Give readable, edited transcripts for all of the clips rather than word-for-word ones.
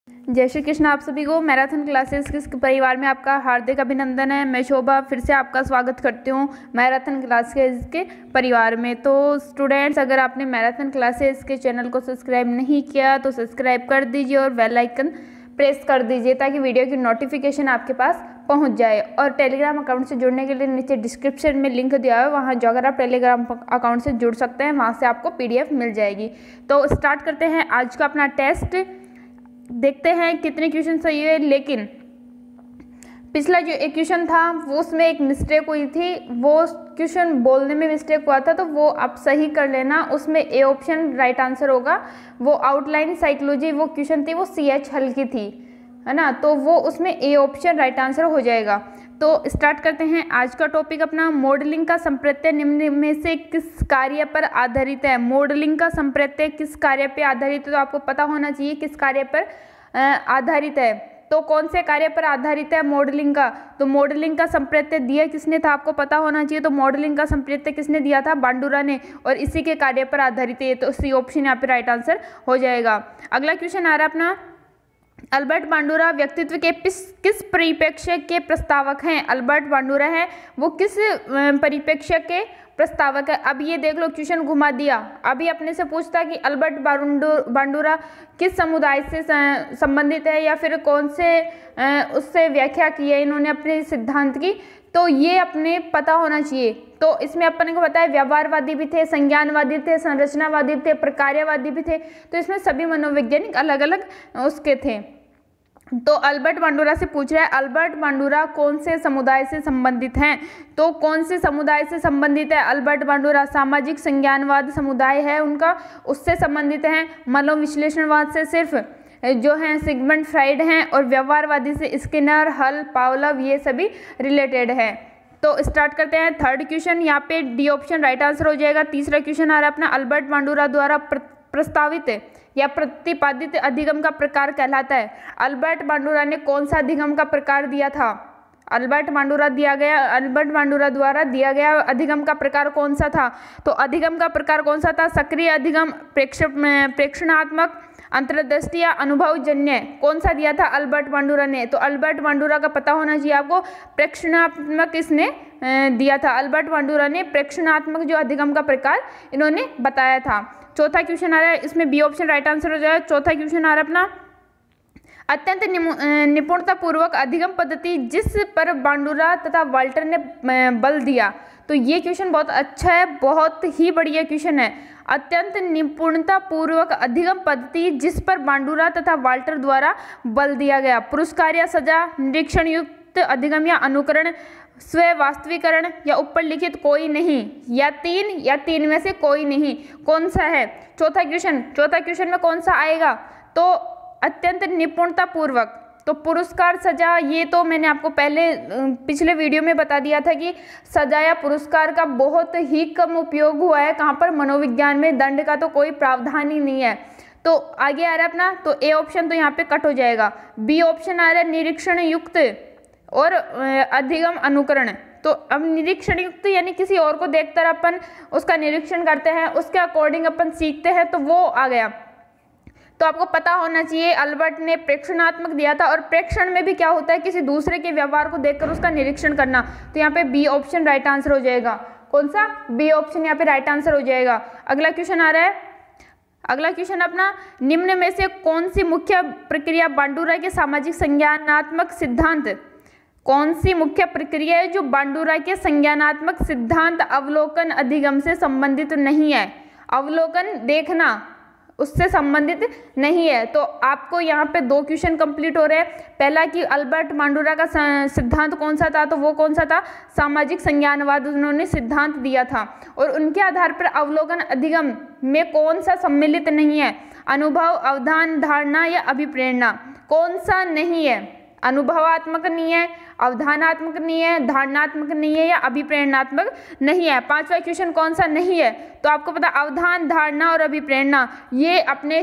जय श्री कृष्ण। आप सभी को मैराथन क्लासेस के परिवार में आपका हार्दिक अभिनंदन है। मैं शोभा फिर से आपका स्वागत करती हूँ मैराथन क्लासेस के परिवार में। तो स्टूडेंट्स, अगर आपने मैराथन क्लासेस के चैनल को सब्सक्राइब नहीं किया तो सब्सक्राइब कर दीजिए और बेल आइकन प्रेस कर दीजिए ताकि वीडियो की नोटिफिकेशन आपके पास पहुंच जाए। और टेलीग्राम अकाउंट से जुड़ने के लिए नीचे डिस्क्रिप्शन में लिंक दिया है, वहां जाकर आप टेलीग्राम अकाउंट से जुड़ सकते हैं, वहां से आपको PDF मिल जाएगी। तो स्टार्ट करते हैं आज का अपना टेस्ट। देखते हैं कितने क्वेश्चन सही है। लेकिन पिछला जो एक क्वेश्चन था वो उसमें एक मिस्टेक हुई थी, वो क्वेश्चन बोलने में मिस्टेक हुआ था, तो वो आप सही कर लेना। उसमें ए ऑप्शन राइट आंसर होगा। वो आउटलाइन साइकोलॉजी वो क्वेश्चन थी, वो CH हल्की थी, है ना, तो वो उसमें ए ऑप्शन राइट आंसर हो जाएगा। तो स्टार्ट करते हैं आज का टॉपिक अपना। मॉडलिंग का संप्रत्यय निम्न में से किस कार्य पर आधारित है? मॉडलिंग का संप्रत्यय किस कार्य पर आधारित है? तो आपको पता होना चाहिए किस कार्य पर आधारित है। तो कौन से कार्य पर आधारित है मॉडलिंग का? तो मॉडलिंग का संप्रत्यय दिया किसने था? आपको पता होना चाहिए। तो मॉडलिंग का संप्रत्यय किसने दिया था? बांडुरा ने, और इसी के कार्य पर आधारित है। तो सी ऑप्शन यहाँ पे राइट आंसर हो जाएगा। अगला क्वेश्चन आ रहा है अपना, अल्बर्ट बांडुरा व्यक्तित्व के किस परिप्रेक्ष्य के प्रस्तावक हैं? अल्बर्ट बांडुरा है वो किस परिप्रेक्ष्य के प्रस्तावक है? अब ये देख लो, क्वेश्चन घुमा दिया। अभी अपने से पूछता कि अल्बर्ट बांडुरा किस समुदाय से संबंधित है या फिर कौन से उससे व्याख्या की है इन्होंने अपने सिद्धांत की, तो ये अपने पता होना चाहिए। तो इसमें अपन को पता है व्यवहारवादी भी थे, संज्ञानवादी थे, संरचनावादी थे, प्रकार्यवादी भी थे। तो इसमें सभी मनोवैज्ञानिक अलग अलग उसके थे। तो अल्बर्ट बांडुरा से पूछ रहा है अल्बर्ट बांडुरा कौन से समुदाय से संबंधित हैं? तो कौन से समुदाय से संबंधित है अल्बर्ट बांडुरा? सामाजिक संज्ञानवाद समुदाय है उनका, उससे संबंधित हैं। मनोविश्लेषणवाद से सिर्फ जो हैं सिगमंड फ्राइड हैं, और व्यवहारवादी से स्किनर, हल, पावलव, ये सभी रिलेटेड हैं। तो स्टार्ट करते हैं थर्ड क्वेश्चन। यहाँ पे डी ऑप्शन राइट आंसर हो जाएगा। तीसरा क्वेश्चन आ रहा है अपना, अल्बर्ट बांडुरा द्वारा प्रस्तावित या प्रतिपादित अधिगम का प्रकार कहलाता है। अल्बर्ट बांडुरा ने कौन सा अधिगम का प्रकार दिया था? अल्बर्ट बांडुरा द्वारा दिया गया अधिगम का प्रकार कौन सा था? तो अधिगम का प्रकार कौन सा था? सक्रिय अधिगम, प्रेक्षणात्मक, अंतर्दृष्टि या अनुभवजन्य, कौन सा दिया था अल्बर्ट बांडुरा ने? तो अल्बर्ट बांडुरा का पता होना चाहिए आपको, प्रेक्षणात्मक इसने दिया था। अल्बर्ट बांडुरा ने प्रेक्षणात्मक जो अधिगम का प्रकार इन्होंने बताया था। चौथा क्वेश्चन आ रहा है, इसमें बी ऑप्शन राइट आंसर हो जाएगा। चौथा क्वेश्चन आ रहा है अपना, अत्यंत निपुणतापूर्वक अधिगम पद्धति जिस पर बांडुरा तथा वाल्टर ने बल दिया। तो ये क्वेश्चन बहुत अच्छा है, बहुत ही बढ़िया क्वेश्चन है। अत्यंत निपुणतापूर्वक अधिगम पद्धति जिस पर बांडुरा तथा वाल्टर द्वारा बल दिया गया। पुरस्कार या सजा, निरीक्षण युक्त अधिगम या अनुकरण, स्व वास्तविकरण या ऊपर लिखित कोई नहीं, या तीन में से कोई नहीं, कौन सा है? चौथा क्वेश्चन में कौन सा आएगा? तो अत्यंत निपुणतापूर्वक। तो पुरस्कार, सजा, ये तो मैंने आपको पहले पिछले वीडियो में बता दिया था कि सजा या पुरस्कार का बहुत ही कम उपयोग हुआ है। कहाँ पर? मनोविज्ञान में। दंड का तो कोई प्रावधान ही नहीं है। तो आगे आ रहा है अपना, तो ए ऑप्शन तो यहाँ पे कट हो जाएगा। बी ऑप्शन आ रहा है निरीक्षण युक्त और अधिगम अनुकरण। तो अब निरीक्षण युक्त यानी किसी और को देखकर अपन उसका निरीक्षण करते हैं, उसके अकॉर्डिंग अपन सीखते हैं, तो वो आ गया। तो आपको पता होना चाहिए अल्बर्ट ने प्रेक्षणात्मक दिया था, और प्रेक्षण में भी क्या होता है? किसी दूसरे के व्यवहार को देखकर उसका निरीक्षण करना। तो यहाँ पे बी ऑप्शन राइट आंसर हो जाएगा। कौन सा? बी ऑप्शन यहाँ पे राइट आंसर हो जाएगा। अगला क्वेश्चन आ रहा है, अगला क्वेश्चन अपना, निम्न में से कौन सी मुख्य प्रक्रिया बांडुरा के सामाजिक संज्ञानात्मक सिद्धांत, कौन सी मुख्य प्रक्रिया है जो बांडुरा के संज्ञानात्मक सिद्धांत अवलोकन अधिगम से संबंधित नहीं है? अवलोकन देखना उससे संबंधित नहीं है। तो आपको यहाँ पे दो क्वेश्चन कंप्लीट हो रहे हैं। पहला कि अल्बर्ट बांडुरा का सिद्धांत कौन सा था? तो वो कौन सा था? सामाजिक संज्ञानवाद उन्होंने सिद्धांत दिया था। और उनके आधार पर अवलोकन अधिगम में कौन सा सम्मिलित नहीं है? अनुभव, अवधान, धारणा या अभिप्रेरणा, कौन सा नहीं है? अनुभवात्मक नहीं है, अवधारणात्मक नहीं है, धारणात्मक नहीं है या अभिप्रेरणात्मक नहीं है। पांचवा क्वेश्चन कौन सा नहीं है, तो आपको पता अवधान, धारणा और अभिप्रेरणा, ये अपने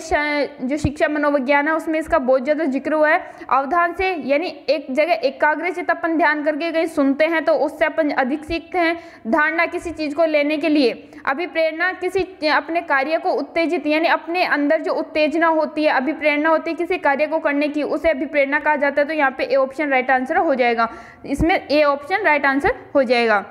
जो शिक्षा मनोविज्ञान है उसमें इसका बहुत ज़्यादा जिक्र हुआ है। अवधान से यानी एक जगह एकाग्रचित्त अपन ध्यान करके कहीं सुनते हैं तो उससे अपन अधिक सीखते हैं। धारणा किसी चीज़ को लेने के लिए, अभिप्रेरणा किसी अपने कार्य को उत्तेजित यानी अपने अंदर जो उत्तेजना होती है, अभिप्रेरणा होती है किसी कार्य को करने की, उसे अभिप्रेरणा कहा जाता है। तो यहाँ पे ए ऑप्शन राइट आंसर हो जाएगा, इसमें ए ऑप्शन राइट आंसर हो जाएगा।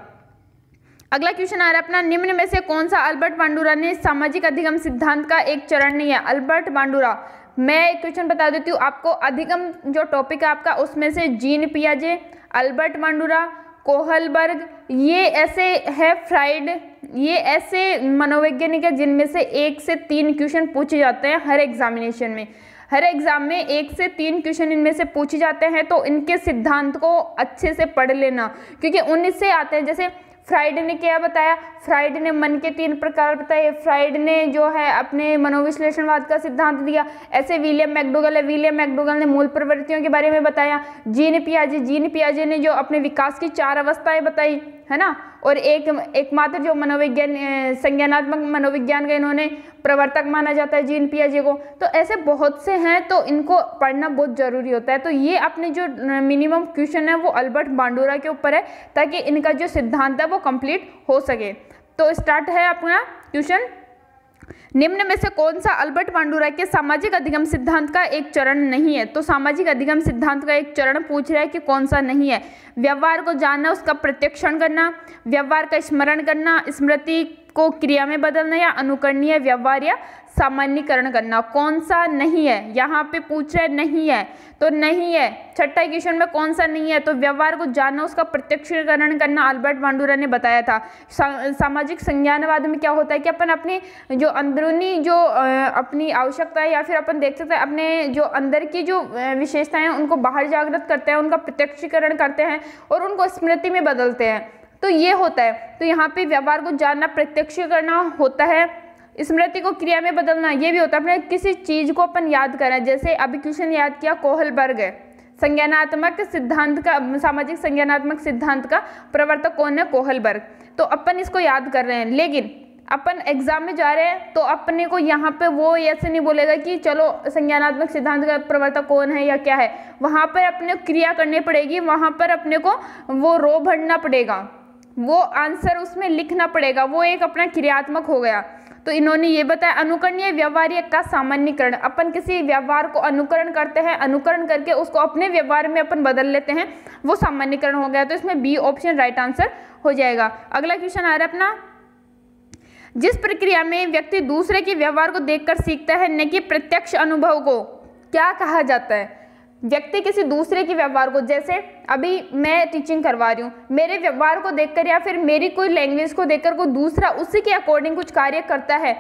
अगला क्वेश्चन आ रहा है अपना, निम्न में से कौन सा अल्बर्ट बांडुरा ने सामाजिक अधिगम सिद्धांत का एक चरण नहीं है। अल्बर्ट बांडुरा, मैं एक क्वेश्चन बता देती हूँ आपको, अधिगम जो टॉपिक है आपका उसमें से जीन पियाजे, अल्बर्ट बांडुरा, कोहलबर्ग, ये ऐसे है फ्राइड, ये ऐसे मनोवैज्ञानिक है जिनमें से 1 से 3 क्वेश्चन पूछे जाते हैं हर एग्जामिनेशन में। हर एग्जाम में 1 से 3 क्वेश्चन इनमें से पूछे जाते हैं, तो इनके सिद्धांत को अच्छे से पढ़ लेना क्योंकि उनसे आते हैं। जैसे फ्राइड ने क्या बताया, फ्राइड ने मन के 3 प्रकार बताए, फ्राइड ने जो है अपने मनोविश्लेषणवाद का सिद्धांत दिया। ऐसे विलियम मैकडोगल है, विलियम मैकडोगल ने मूल प्रवृत्तियों के बारे में बताया। जीन पियाजे ने जो अपने विकास की 4 अवस्थाएं बताई है ना, और एकमात्र जो मनोविज्ञान संज्ञानात्मक मनोविज्ञान का इन्होंने प्रवर्तक माना जाता है जीन पियाजे को। तो ऐसे बहुत से हैं, तो इनको पढ़ना बहुत जरूरी होता है। तो ये अपने जो मिनिमम क्वेश्चन है वो अल्बर्ट बांडुरा के ऊपर है ताकि इनका जो सिद्धांत है वो कंप्लीट हो सके। तो स्टार्ट है अपना क्वेश्चन, निम्न में से कौन सा अल्बर्ट बांडुरा के सामाजिक अधिगम सिद्धांत का एक चरण नहीं है। तो सामाजिक अधिगम सिद्धांत का एक चरण पूछ रहा है कि कौन सा नहीं है। व्यवहार को जानना, उसका प्रत्यक्षण करना, व्यवहार का स्मरण करना, स्मृति को क्रिया में बदलना या अनुकरणीय व्यवहार या सामान्यीकरण करना। कौन सा नहीं है, यहाँ पे पूछ रहे नहीं है तो नहीं है। छठा क्वेश्चन में कौन सा नहीं है, तो व्यवहार को जानना, उसका प्रत्यक्षीकरण करना अल्बर्ट बांडुरा ने बताया था। सामाजिक संज्ञानवाद में क्या होता है कि अपन अपनी जो अंदरूनी जो अपनी आवश्यकता है या फिर अपन देख सकते हैं अपने जो अंदर की जो विशेषताएं हैं उनको बाहर जागृत करते हैं, उनका प्रत्यक्षीकरण करते हैं और उनको स्मृति में बदलते हैं। तो ये होता है। तो यहाँ पे व्यवहार को जानना, प्रत्यक्ष करना होता है, स्मृति को क्रिया में बदलना ये भी होता है। अपने किसी चीज को अपन याद करें, जैसे अभी क्वेश्चन याद किया कोहलबर्ग है, संज्ञानात्मक सिद्धांत का, सामाजिक संज्ञानात्मक सिद्धांत का प्रवर्तक कौन है, कोहलबर्ग। तो अपन इसको याद कर रहे हैं, लेकिन अपन एग्जाम में जा रहे हैं तो अपने को यहाँ पे वो ऐसे नहीं बोलेगा कि चलो संज्ञानात्मक सिद्धांत का प्रवर्तक कौन है या क्या है। वहाँ पर अपने क्रिया करनी पड़ेगी, वहाँ पर अपने को वो रो भरना पड़ेगा, वो आंसर उसमें लिखना पड़ेगा, वो एक अपना क्रियात्मक हो गया। तो इन्होंने ये बताया अनुकरणीय व्यवहार्य का सामान्यीकरण, अपन किसी व्यवहार को अनुकरण करते हैं, अनुकरण करके उसको अपने व्यवहार में अपन बदल लेते हैं, वो सामान्यीकरण हो गया। तो इसमें बी ऑप्शन राइट आंसर हो जाएगा। अगला क्वेश्चन आ रहा है अपना, जिस प्रक्रिया में व्यक्ति दूसरे के व्यवहार को देखकर सीखता है न कि प्रत्यक्ष अनुभव को क्या कहा जाता है। व्यक्ति किसी दूसरे के व्यवहार को, जैसे अभी मैं टीचिंग करवा रही हूँ, मेरे व्यवहार को देखकर या फिर मेरी कोई लैंग्वेज को देखकर कोई दूसरा उसी के अकॉर्डिंग कुछ कार्य करता है,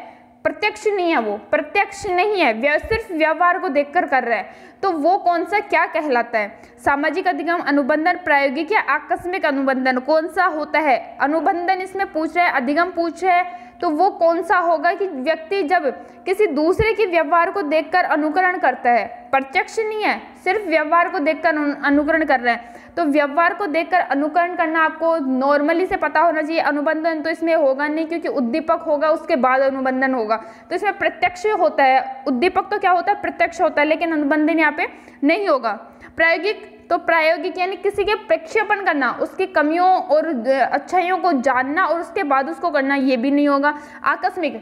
प्रत्यक्ष नहीं है, वो प्रत्यक्ष नहीं है, सिर्फ व्यवहार को देखकर कर रहा है, तो वो कौन सा क्या कहलाता है। सामाजिक अधिगम, अनुबंधन, प्रायोगिक या आकस्मिक अनुबंधन, कौन सा होता है। अनुबंधन इसमें पूछ रहा है, अधिगम पूछ रहा है, तो वो कौन सा होगा कि व्यक्ति जब किसी दूसरे के व्यवहार को देखकर अनुकरण करता है, प्रत्यक्ष नहीं है, सिर्फ व्यवहार को देखकर अनुकरण कर रहा है। तो व्यवहार को देखकर अनुकरण करना आपको नॉर्मली से पता होना चाहिए। अनुबंधन तो इसमें होगा नहीं क्योंकि उद्दीपक होगा उसके बाद अनुबंधन होगा, तो इसमें प्रत्यक्ष होता है। उद्दीपक तो क्या होता है, प्रत्यक्ष होता है, लेकिन अनुबंधन यहाँ पे नहीं होगा। प्रायोगिक, तो प्रायोगिक यानी किसी के प्रक्षेपण करना, उसकी कमियों और अच्छाइयों को जानना और उसके बाद उसको करना, ये भी नहीं होगा। आकस्मिक,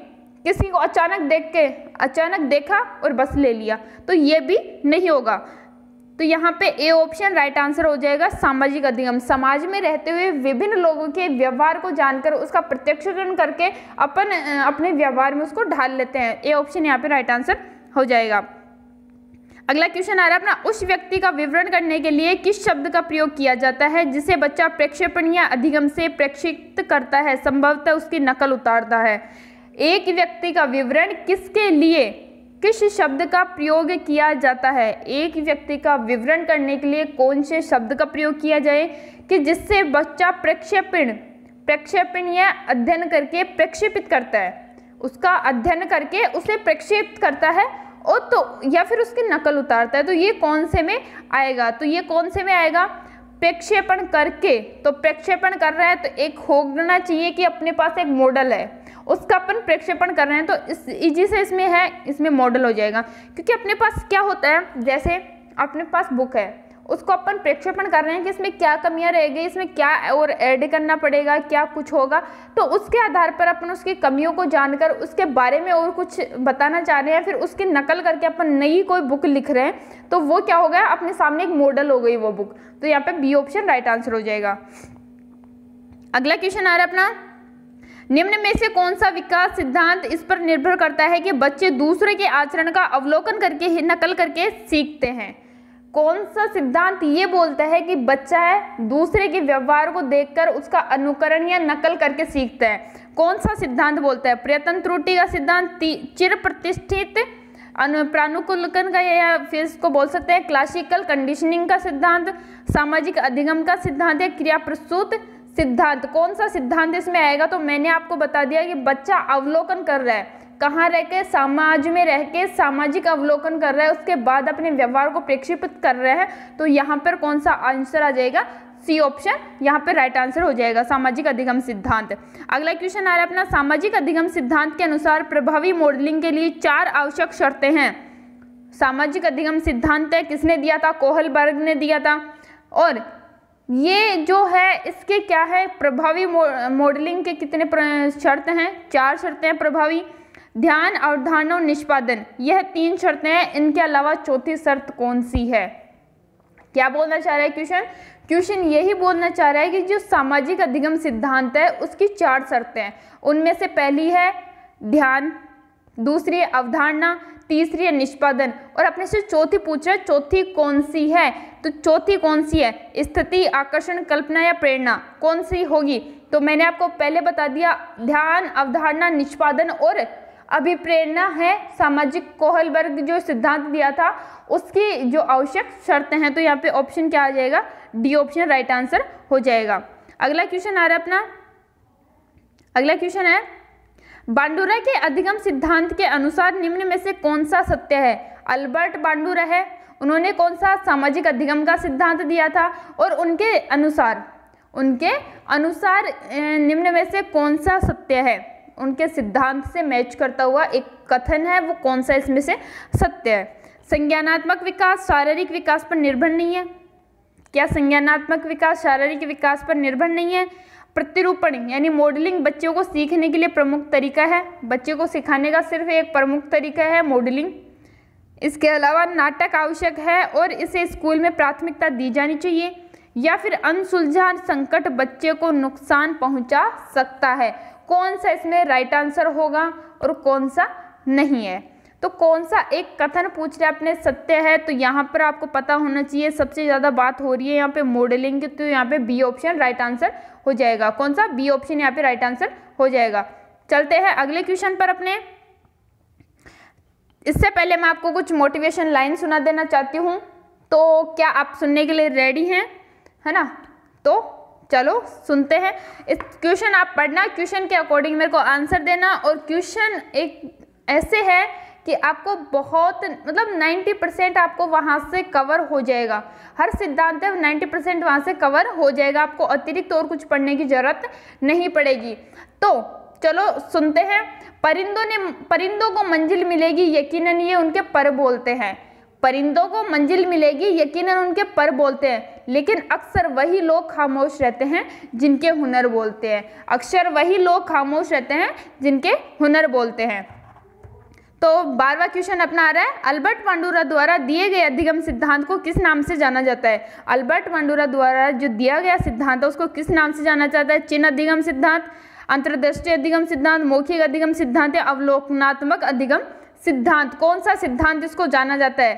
किसी को अचानक देखा और बस ले लिया, तो ये भी नहीं होगा। तो यहाँ पे ए ऑप्शन राइट आंसर हो जाएगा। सामाजिक अधिगम, समाज में रहते हुए विभिन्न लोगों के व्यवहार को जानकर उसका प्रत्यक्षीकरण करके अपन अपने व्यवहार में उसको ढाल लेते हैं। ए ऑप्शन यहाँ पे राइट आंसर हो जाएगा। अगला क्वेश्चन आ रहा है अपना, उस व्यक्ति का विवरण करने के लिए किस शब्द का प्रयोग किया जाता है जिसे बच्चा प्रक्षेपण या अधिगम से प्रेक्षित करता है, संभवतः उसकी नकल उतारता है। एक व्यक्ति का विवरण किसके लिए किस शब्द का प्रयोग किया जाता है। एक व्यक्ति का विवरण करने के लिए कौन से शब्द का प्रयोग किया जाए कि जिससे बच्चा प्रक्षेपण या अध्ययन करके प्रक्षेपित करता है, उसका अध्ययन करके उसे प्रक्षेपित करता है और तो या फिर उसकी नकल उतारता है। तो ये कौन से में आएगा, तो ये कौन से में आएगा, प्रक्षेपण करके, तो प्रक्षेपण कर रहे हैं तो एक होना चाहिए कि अपने पास एक मॉडल है, उसका अपन प्रक्षेपण कर रहे हैं, तो इस इजी से इसमें है, इसमें मॉडल हो जाएगा। क्योंकि अपने पास क्या होता है, जैसे अपने पास बुक है, उसको अपन प्रक्षेपण कर रहे हैं कि इसमें क्या कमियां रहेगी, इसमें क्या और ऐड करना पड़ेगा, क्या कुछ होगा, तो उसके आधार पर अपन उसकी कमियों को जानकर उसके बारे में और कुछ बताना चाह रहे हैं, फिर उसकी नकल करके अपन नई कोई बुक लिख रहे हैं, तो वो क्या हो गया, अपने सामने एक मॉडल हो गई वो बुक। तो यहाँ पे बी ऑप्शन राइट आंसर हो जाएगा। अगला क्वेश्चन आ रहा है अपना, निम्न में से कौन सा विकास सिद्धांत इस पर निर्भर करता है कि बच्चे दूसरे के आचरण का अवलोकन करके ही नकल करके सीखते हैं। कौन सा सिद्धांत ये बोलता है कि बच्चा है दूसरे के व्यवहार को देखकर उसका अनुकरण या नकल करके सीखता है? कौन सा सिद्धांत बोलता है? प्रयत्न त्रुटि का सिद्धांत, चिर प्रतिष्ठित प्रानुकूलकन का, या फिर इसको बोल सकते हैं क्लासिकल कंडीशनिंग का सिद्धांत, सामाजिक अधिगम का सिद्धांत या क्रिया प्रसूत सिद्धांत? कौन सा सिद्धांत इसमें आएगा? तो मैंने आपको बता दिया कि बच्चा अवलोकन कर रहा है, कहाँ रह के, समाज में रह के सामाजिक अवलोकन कर रहा है, उसके बाद अपने व्यवहार को प्रक्षेपित कर रहा है। तो यहाँ पर कौन सा आंसर आ जाएगा? सी ऑप्शन यहाँ पे राइट आंसर हो जाएगा, सामाजिक अधिगम सिद्धांत। अगला क्वेश्चन आ रहा है अपना, सामाजिक अधिगम सिद्धांत के अनुसार प्रभावी मॉडलिंग के लिए 4 आवश्यक शर्तें हैं। सामाजिक अधिगम सिद्धांत है, किसने दिया था? कोहलबर्ग ने दिया था। और ये जो है इसके क्या है, प्रभावी मॉडलिंग के कितने शर्त हैं? 4 शर्तें हैं प्रभावी। ध्यान, अवधारणा और निष्पादन, यह 3 शर्तें हैं। इनके अलावा चौथी शर्त कौन सी है? क्या बोलना चाह रहा है क्वेश्चन? क्वेश्चन यही बोलना चाह रहा है कि जो सामाजिक अधिगम सिद्धांत है उसकी 4 शर्तें हैं। उनमें से पहली है ध्यान, दूसरी है अवधारणा, तीसरी है निष्पादन, और अपने से चौथी पूछ रहा है, चौथी कौन सी है? तो चौथी कौन सी है? स्थिति, आकर्षण, कल्पना या प्रेरणा, कौन सी होगी? तो मैंने आपको पहले बता दिया, ध्यान, अवधारणा, निष्पादन और अभिप्रेरणा है सामाजिक कोहलबर्ग जो सिद्धांत दिया था उसकी जो आवश्यक शर्तें हैं। तो यहाँ पे ऑप्शन क्या आ जाएगा? डी ऑप्शन राइट आंसर हो जाएगा। अगला क्वेश्चन आ रहा है अपना, अगला क्वेश्चन है, बांडुरा के अधिगम सिद्धांत के अनुसार निम्न में से कौन सा सत्य है? अल्बर्ट बांडुरा है, उन्होंने कौन सा सामाजिक अधिगम का सिद्धांत दिया था, और उनके अनुसार निम्न में से कौन सा सत्य है? उनके सिद्धांत से मैच करता हुआ एक कथन है, वो कौन सा इसमें से सत्य है? संज्ञानात्मक विकास शारीरिक विकास पर निर्भर नहीं है। क्या संज्ञानात्मक विकास शारीरिक विकास पर निर्भर नहीं है? प्रतिरूपण यानी मॉडलिंग बच्चों को सीखने के लिए प्रमुख तरीका है, बच्चे को सिखाने का सिर्फ एक प्रमुख तरीका है मॉडलिंग। इसके अलावा नाटक आवश्यक है और इसे स्कूल में प्राथमिकता दी जानी चाहिए, या फिर अनसुलझा संकट बच्चे को नुकसान पहुंचा सकता है। कौन सा इसमें राइट आंसर होगा और कौन सा नहीं है? तो कौन सा एक कथन पूछ रहे अपने सत्य है, तो यहाँ पर आपको पता होना चाहिए सबसे ज़्यादा बात हो रही है यहाँ पे मॉडलिंग की, तो यहाँ पे बी ऑप्शन राइट आंसर हो जाएगा। कौन सा? बी ऑप्शन यहाँ पे राइट आंसर हो जाएगा। चलते हैं अगले क्वेश्चन पर अपने। इससे पहले मैं आपको कुछ मोटिवेशन लाइन सुना देना चाहती हूँ, तो क्या आप सुनने के लिए रेडी हैं? है ना? तो चलो सुनते हैं। इस क्वेश्चन आप पढ़ना, क्वेश्चन के अकॉर्डिंग मेरे को आंसर देना। और क्वेश्चन एक ऐसे है कि आपको बहुत मतलब 90% आपको वहाँ से कवर हो जाएगा। हर सिद्धांत है 90% वहाँ से कवर हो जाएगा, आपको अतिरिक्त और कुछ पढ़ने की जरूरत नहीं पड़ेगी। तो चलो सुनते हैं। परिंदों को मंजिल मिलेगी यकीनन, ये उनके पर बोलते हैं। परिंदों को मंजिल मिलेगी यकीनन उनके पर बोलते हैं, लेकिन अक्सर वही लोग खामोश रहते हैं जिनके हुनर बोलते हैं। अक्सर वही लोग खामोश रहते हैं जिनके हुनर बोलते हैं। तो 12वां क्वेश्चन अपना आ रहा है, अल्बर्ट बांडुरा द्वारा दिए गए अधिगम सिद्धांत को किस नाम से जाना जाता है? अल्बर्ट बांडुरा द्वारा जो दिया गया सिद्धांत है उसको किस नाम से जाना जाता है? चिन्ह अधिगम सिद्धांत, अंतर्दृष्टि अधिगम सिद्धांत, मौखिक अधिगम सिद्धांत या अवलोकनात्मक अधिगम सिद्धांत? कौन सा सिद्धांत इसको जाना जाता है?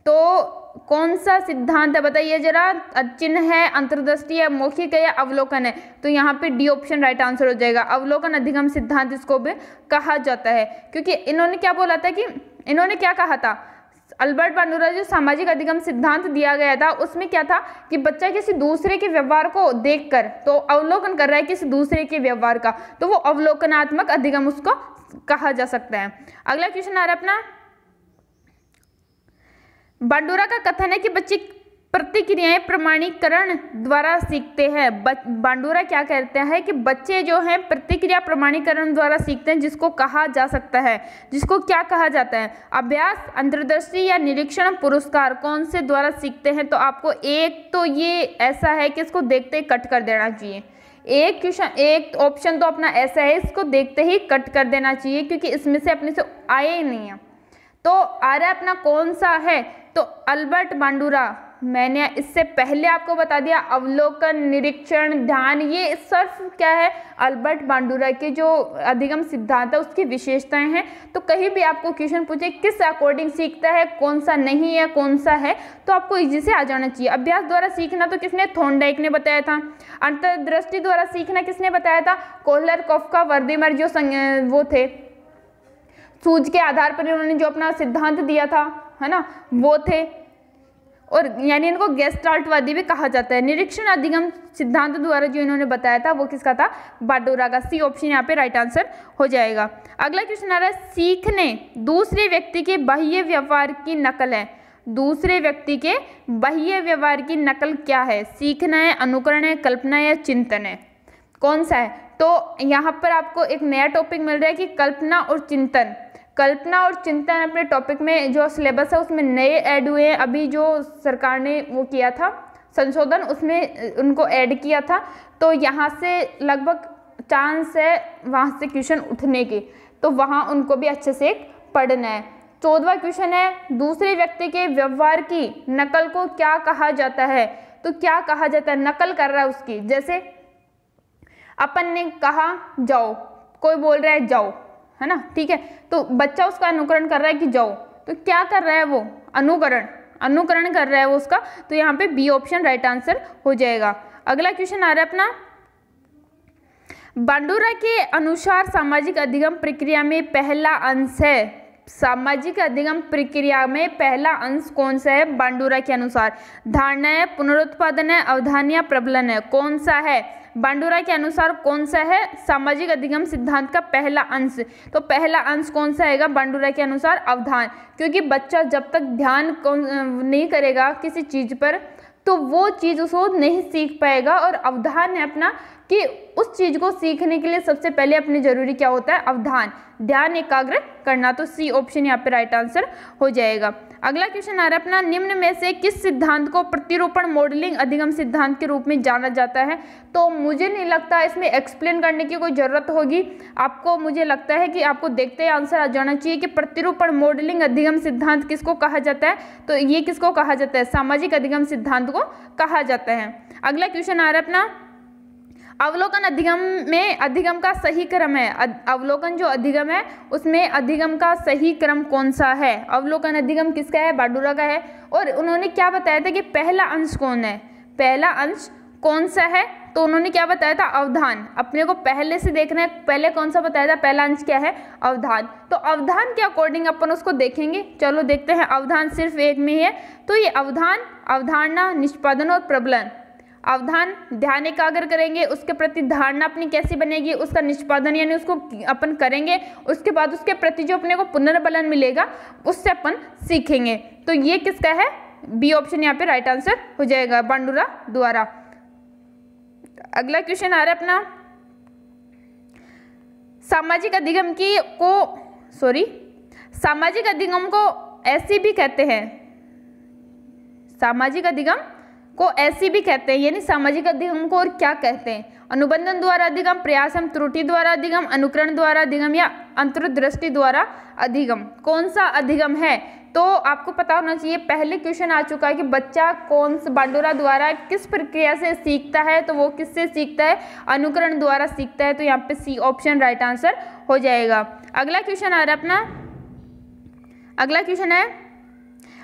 तो कौन सा सिद्धांत है बताइए जरा? चिन्ह है, अंतर्दृष्टि है, मौखिक है या अवलोकन है? तो यहाँ पे डी ऑप्शन राइट आंसर हो जाएगा। अवलोकन अधिगम सिद्धांत इसको भी कहा जाता है, क्योंकि इन्होंने क्या बोला था कि इन्होंने क्या कहा था? अल्बर्ट बांडुरा जो सामाजिक अधिगम सिद्धांत दिया गया था उसमें क्या था कि बच्चा किसी दूसरे के व्यवहार को देखकर तो अवलोकन कर रहा है किसी दूसरे के व्यवहार का, तो वो अवलोकनात्मक अधिगम उसको कहा जा सकता है। अगला क्वेश्चन आ रहा है अपना, बांडुरा का कथन है कि बच्चे प्रतिक्रियाएं प्रमाणीकरण द्वारा सीखते हैं। बांडुरा क्या कहते हैं कि बच्चे जो हैं प्रतिक्रिया प्रमाणीकरण द्वारा सीखते हैं, जिसको कहा जा सकता है, जिसको क्या कहा जाता है, अभ्यास, अंतर्दृष्टि या निरीक्षण, पुरस्कार, कौन से द्वारा सीखते हैं। तो आपको एक तो ये ऐसा है कि इसको देखते ही कट कर देना चाहिए। एक क्वेश्चन, एक ऑप्शन तो अपना ऐसा है, इसको देखते ही कट कर देना चाहिए क्योंकि इसमें से अपने से आया ही नहीं है। तो आ रहा है अपना कौन सा है, तो अल्बर्ट बांडुरा। मैंने इससे पहले आपको बता दिया अवलोकन, निरीक्षण, ध्यान, ये सिर्फ क्या है, अल्बर्ट बांडुरा के जो अधिगम सिद्धांत है उसकी विशेषताएं हैं। तो कहीं भी आपको क्वेश्चन पूछे किस अकॉर्डिंग सीखता है, कौन सा नहीं है, कौन सा है, तो आपको इजी से आ जाना चाहिए। अभ्यास द्वारा सीखना तो किसने, थॉर्नडाइक ने बताया था। अंतर्दृष्टि द्वारा सीखना किसने बताया था, कोहलर, कॉफका, वर्दीमर, जो वो थे सूझ के आधार पर उन्होंने जो अपना सिद्धांत दिया था, है ना, वो थे, और यानी इनको गेस्टाल्टवादी भी कहा जाता है। निरीक्षण अधिगम सिद्धांत द्वारा जो इन्होंने बताया था वो किसका था, बांडुरा का। सी ऑप्शन यहाँ पे राइट आंसर हो जाएगा। अगला क्वेश्चन आ रहा है, सीखने दूसरे व्यक्ति के बाह्य व्यवहार की नकल है। दूसरे व्यक्ति के बाह्य व्यवहार की नकल क्या है, सीखना है, अनुकरण है, कल्पना या चिंतन है, कौन सा है। तो यहाँ पर आपको एक नया टॉपिक मिल रहा है कि कल्पना और चिंतन। कल्पना और चिंतन अपने टॉपिक में जो सिलेबस है उसमें नए ऐड हुए हैं। अभी जो सरकार ने वो किया था संशोधन, उसमें उनको ऐड किया था। तो यहाँ से लगभग चांस है वहाँ से क्वेश्चन उठने के, तो वहाँ उनको भी अच्छे से पढ़ना है। 14वां क्वेश्चन है, दूसरे व्यक्ति के व्यवहार की नकल को क्या कहा जाता है। तो क्या कहा जाता है, नकल कर रहा है उसकी। जैसे अपन ने कहा जाओ, कोई बोल रहा है जाओ, है ना, ठीक है, तो बच्चा उसका अनुकरण कर रहा है कि जाओ, तो क्या कर रहा है वो, अनुकरण कर रहा है वो उसका। तो यहाँ पे बी ऑप्शन राइट आंसर हो जाएगा। अगला क्वेश्चन आ रहा है अपना, बांडुरा के अनुसार सामाजिक अधिगम प्रक्रिया में पहला अंश है। सामाजिक अधिगम प्रक्रिया में पहला अंश कौन सा है बांडुरा के अनुसार, धारणा है, पुनरुत्पादन है, अवधान या प्रबलन है, कौन सा है बांडुरा के अनुसार, कौन सा है सामाजिक अधिगम सिद्धांत का पहला अंश। तो पहला अंश कौन सा आएगा बांडुरा के अनुसार, अवधान। क्योंकि बच्चा जब तक ध्यान नहीं करेगा किसी चीज पर तो वो चीज उसको नहीं सीख पाएगा। और अवधान है अपना कि उस चीज को सीखने के लिए सबसे पहले अपने जरूरी क्या होता है, अवधान, ध्यान एकाग्र करना। तो सी ऑप्शन यहाँ पे राइट आंसर हो जाएगा। अगला क्वेश्चन आ रहा है अपना, निम्न में से किस सिद्धांत को प्रतिरूपण मॉडलिंग अधिगम सिद्धांत के रूप में जाना जाता है। तो मुझे नहीं लगता इसमें एक्सप्लेन करने की कोई जरूरत होगी आपको। मुझे लगता है कि आपको देखते ही आंसर आ जाना चाहिए कि प्रतिरूपण मॉडलिंग अधिगम सिद्धांत किसको कहा जाता है। तो ये किसको कहा जाता है, सामाजिक अधिगम सिद्धांत को कहा जाता है। अगला क्वेश्चन आ रहा है अपना, अवलोकन अधिगम में अधिगम का सही क्रम है। अवलोकन जो अधिगम है उसमें अधिगम का सही क्रम कौन सा है। अवलोकन अधिगम किसका है, बांडुरा का है। और उन्होंने क्या बताया था कि पहला अंश कौन है, पहला अंश कौन सा है। तो उन्होंने क्या बताया था, अवधान। अपने को पहले से देखना है, पहले कौन सा बताया था, पहला अंश क्या है, अवधान। तो अवधान के अकॉर्डिंग अपन उसको देखेंगे। चलो देखते हैं, अवधान सिर्फ एक में ही है। तो ये अवधान, अवधारणा, निष्पादन और प्रबलन। अवधान ध्यान एकाग्र करेंगे, उसके प्रति धारणा अपनी कैसी बनेगी, उसका निष्पादन यानी उसको अपन करेंगे, उसके बाद उसके प्रति जो अपने को पुनर्बलन मिलेगा उससे अपन सीखेंगे। तो ये किसका है, बी ऑप्शन यहाँ पे राइट आंसर हो जाएगा बांडुरा द्वारा। अगला क्वेश्चन आ रहा है अपना, सामाजिक अधिगम सामाजिक अधिगम को ऐसी भी कहते हैं, सामाजिक अधिगम को ऐसी भी कहते हैं, यानी सामाजिक अधिगम को और क्या कहते हैं, अनुबंधन द्वारा अधिगम, प्रयास एवं त्रुटि द्वारा अधिगम, अनुकरण द्वारा अधिगम या अंतर्दृष्टि द्वारा अधिगम। कौन सा अधिगम है, तो आपको पता होना चाहिए। पहले क्वेश्चन आ चुका है कि बच्चा कौन सा बांडुरा द्वारा किस प्रक्रिया से सीखता है, तो वो किससे सीखता है, अनुकरण द्वारा सीखता है। तो यहाँ पे सी ऑप्शन राइट आंसर हो जाएगा। अगला क्वेश्चन आ रहा है अपना, अगला क्वेश्चन है,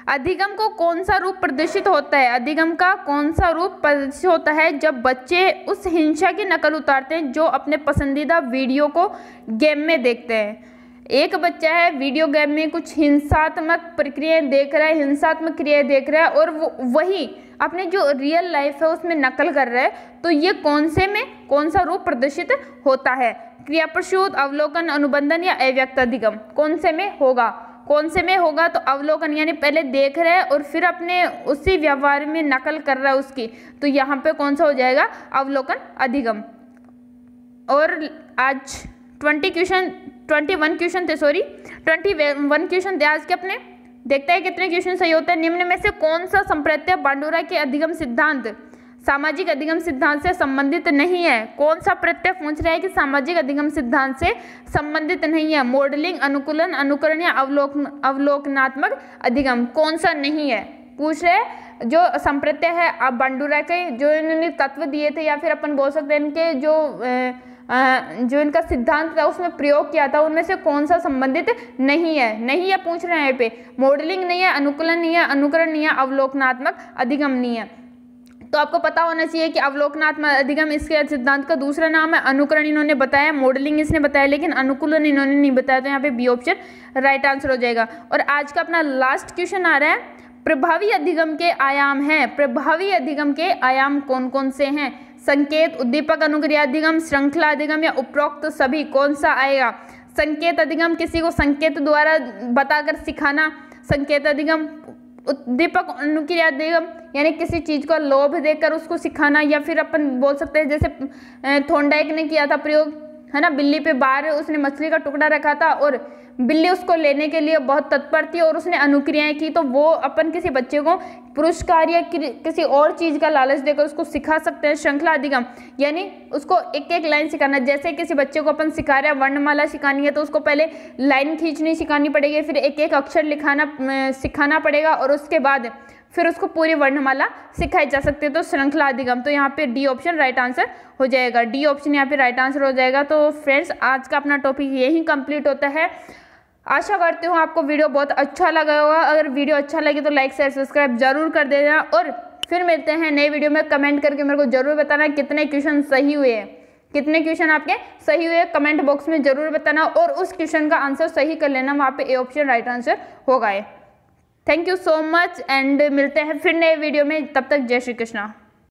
अधिगम को कौन सा रूप प्रदर्शित होता है। अधिगम का कौन सा रूप प्रदर्शित होता है, जब बच्चे उस हिंसा की नकल उतारते हैं जो अपने पसंदीदा वीडियो को गेम में देखते हैं। एक बच्चा है वीडियो गेम में कुछ हिंसात्मक प्रक्रियाएं देख रहा है, हिंसात्मक क्रियाएं देख रहा है और वो वही अपने जो रियल लाइफ है उसमें नकल कर रहा है। तो ये कौन से में कौन सा रूप प्रदर्शित होता है, क्रिया प्रसूत, अवलोकन, अनुबंधन या अव्यक्त अधिगम, कौन से में होगा। कौन से में होगा, तो अवलोकन, यानी पहले देख रहा है और फिर अपने उसी व्यवहार में नकल कर रहा है उसकी, तो यहाँ पे कौन सा हो जाएगा, अवलोकन अधिगम। और आज 21 क्वेश्चन थे, 21 क्वेश्चन थे आज के अपने। देखते हैं कितने क्वेश्चन सही होते हैं। निम्न में से कौन सा संप्रत्यय बांडुरा के अधिगम सिद्धांत सामाजिक अधिगम सिद्धांत से संबंधित नहीं है? कौन सा प्रत्यय पूछ रहा है कि सामाजिक अधिगम सिद्धांत से संबंधित नहीं है? मॉडलिंग, अनुकूलन, अनुकरण या अवलोकनात्मक अधिगम, कौन सा नहीं है पूछ रहे हैं। जो संप्रत्यय है अब बांडुरा के जो इन्होंने तत्व दिए थे, या फिर अपन बोल सकते हैं इनके जो इनका सिद्धांत था उसमें प्रयोग किया था, उनमें से कौन सा संबंधित नहीं है पूछ रहे हैं यहाँ पे। मॉडलिंग नहीं है, अनुकूलन नहीं है, अनुकरण नहीं है, अवलोकनात्मक अधिगम नहीं है। तो आपको पता होना चाहिए कि अवलोकनात्मक अधिगम इसके सिद्धांत का दूसरा नाम है। अनुकरण इन्होंने बताया, मॉडलिंग इसने बताया, लेकिन अनुकूलन इन्होंने नहीं बताया, तो यहाँ पे बी ऑप्शन राइट आंसर हो जाएगा। और आज का अपना लास्ट क्वेश्चन आ रहा है, प्रभावी अधिगम के आयाम हैं। प्रभावी अधिगम के आयाम कौन कौन से हैं? संकेत, उद्दीपक, अनुक्रिया अधिगम, श्रृंखला अधिगम या उपरोक्त सभी, कौन सा आएगा? संकेत अधिगम, किसी को संकेत द्वारा बताकर सिखाना, संकेत अधिगम। उद्दीपक अनुक्रिया अधिगम, यानी किसी चीज को लोभ देकर उसको सिखाना, या फिर अपन बोल सकते हैं जैसे थोंडाइक ने किया था प्रयोग, है ना, बिल्ली पे बाहर उसने मछली का टुकड़ा रखा था और बिल्ली उसको लेने के लिए बहुत तत्पर थी और उसने अनुक्रियाएं की। तो वो अपन किसी बच्चे को पुरस्कार या किसी और चीज का लालच देकर उसको सिखा सकते हैं। श्रृंखला अधिगम, यानी उसको एक एक लाइन सिखाना। जैसे किसी बच्चे को अपन सिखा रहे हैं वर्णमाला सिखानी है, तो उसको पहले लाइन खींचनी सिखानी पड़ेगी, फिर एक एक अक्षर लिखाना सिखाना पड़ेगा, और उसके बाद फिर उसको पूरी वर्णमाला सिखाई जा सकती है। तो श्रृंखला अधिगम, तो यहाँ पे डी ऑप्शन राइट आंसर हो जाएगा। डी ऑप्शन यहाँ पे राइट आंसर हो जाएगा। तो फ्रेंड्स, आज का अपना टॉपिक यही कंप्लीट होता है। आशा करती हूँ आपको वीडियो बहुत अच्छा लगा होगा। अगर वीडियो अच्छा लगे तो लाइक शेयर सब्सक्राइब जरूर कर देना, और फिर मिलते हैं नए वीडियो में। कमेंट करके मेरे को जरूर बताना कितने क्वेश्चन सही हुए हैं, कितने क्वेश्चन आपके सही हुए, कमेंट बॉक्स में जरूर बताना, और उस क्वेश्चन का आंसर सही कर लेना, वहाँ पे ए ऑप्शन राइट आंसर होगा। Thank you so much and मिलते हैं फिर नए वीडियो में। तब तक जय श्री कृष्णा।